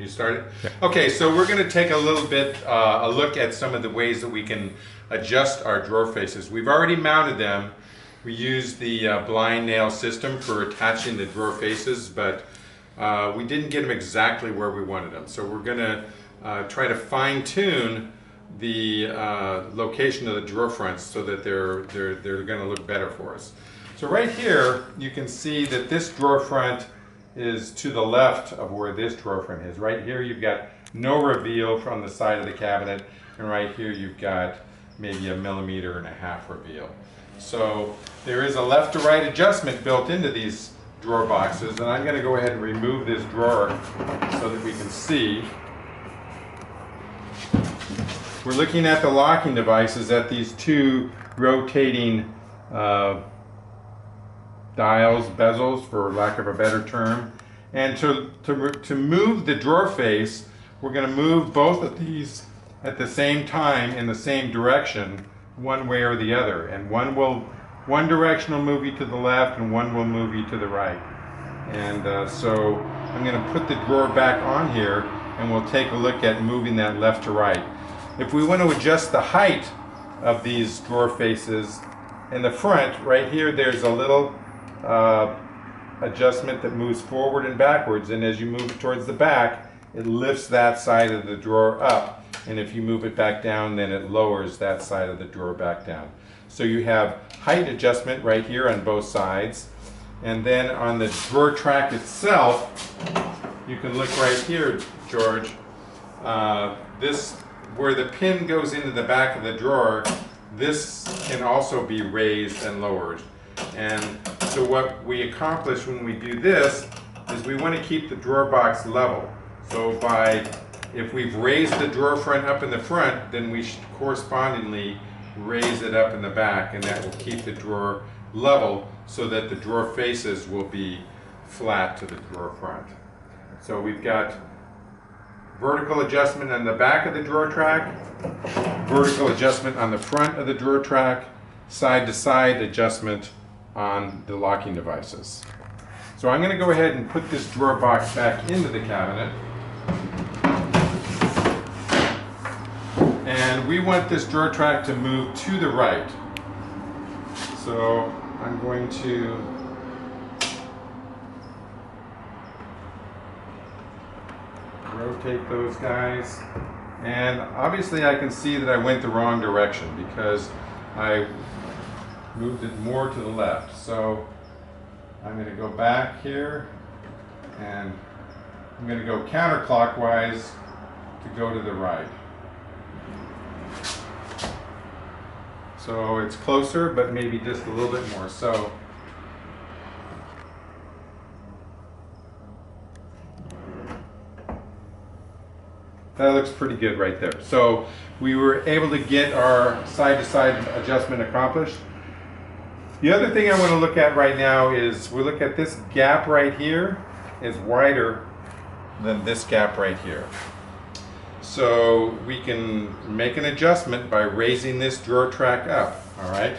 You started? Yeah. Okay, so we're going to take a little bit a look at some of the ways that we can adjust our drawer faces. We've already mounted them. We use the blind nail system for attaching the drawer faces, but we didn't get them exactly where we wanted them. So we're going to try to fine-tune the location of the drawer fronts so that they're going to look better for us. So right here, you can see that this drawer front is to the left of where this drawer front is. Right here you've got no reveal from the side of the cabinet, and right here you've got maybe 1.5 millimeters reveal. So there is a left to right adjustment built into these drawer boxes, and I'm going to go ahead and remove this drawer so that we can see. We're looking at the locking devices at these two rotating dials, bezels for lack of a better term. And to move the drawer face, we're going to move both of these at the same time in the same direction, one way or the other. And one direction will move you to the left and one will move you to the right. And so I'm going to put the drawer back on here and we'll take a look at moving that left to right. If we want to adjust the height of these drawer faces in the front, right here there's a little adjustment that moves forward and backwards, and as you move it towards the back, it lifts that side of the drawer up, and if you move it back down, then it lowers that side of the drawer back down. So you have height adjustment right here on both sides, and then on the drawer track itself, you can look right here, George. This, where the pin goes into the back of the drawer, this can also be raised and lowered. And so what we accomplish when we do this is we want to keep the drawer box level. So if we've raised the drawer front up in the front, then we should correspondingly raise it up in the back, and that will keep the drawer level so that the drawer faces will be flat to the drawer front. So we've got vertical adjustment on the back of the drawer track, vertical adjustment on the front of the drawer track, side to side adjustment on the locking devices. So I'm going to go ahead and put this drawer box back into the cabinet. And we want this drawer track to move to the right. So I'm going to rotate those guys. And obviously I can see that I went the wrong direction because I moved it more to the left. So I'm going to go back here and I'm going to go counterclockwise to go to the right. So it's closer, but maybe just a little bit more. So that looks pretty good right there. So we were able to get our side-to-side adjustment accomplished. The other thing I want to look at right now is we look at this gap right here is wider than this gap right here. So we can make an adjustment by raising this drawer track up, all right?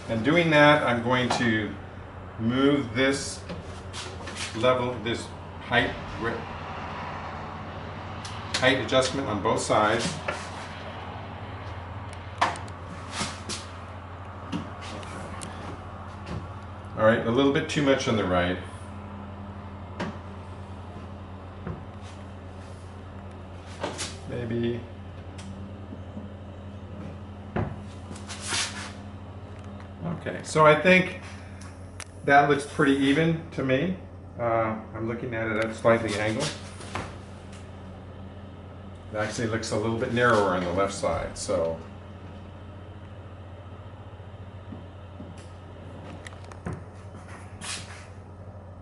And doing that, I'm going to move this level, this height adjustment on both sides. All right, a little bit too much on the right. Maybe. Okay, so I think that looks pretty even to me. I'm looking at it at a slightly angled. It actually looks a little bit narrower on the left side, so.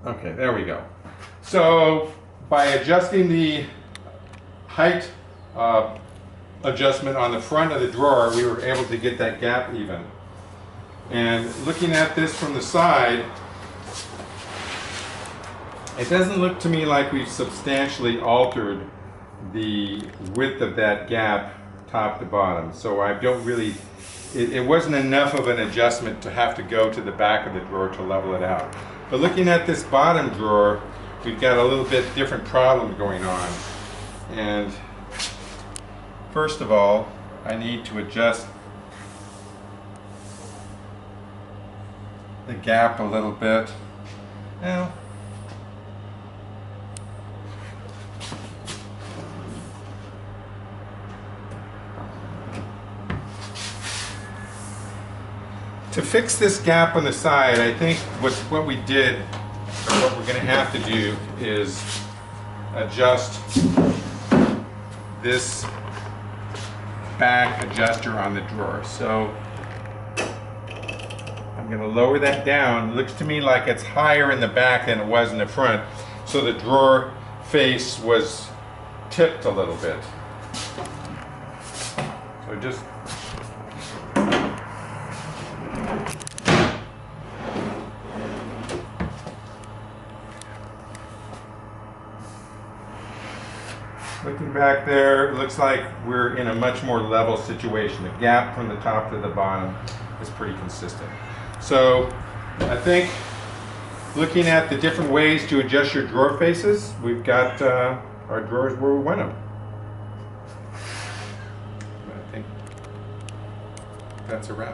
Okay, there we go. So by adjusting the height adjustment on the front of the drawer, we were able to get that gap even. And looking at this from the side, it doesn't look to me like we've substantially altered the width of that gap top to bottom. So I don't really, it wasn't enough of an adjustment to have to go to the back of the drawer to level it out. But looking at this bottom drawer, we've got a little bit different problem going on. And first of all, I need to adjust the gap a little bit. Now, to fix this gap on the side, I think what we did, or what we're going to have to do, is adjust this back adjuster on the drawer. So I'm going to lower that down. It looks to me like it's higher in the back than it was in the front. So the drawer face was tipped a little bit. So just looking back there, it looks like we're in a much more level situation. The gap from the top to the bottom is pretty consistent. So I think looking at the different ways to adjust your drawer faces, we've got our drawers where we want them. I think that's a wrap.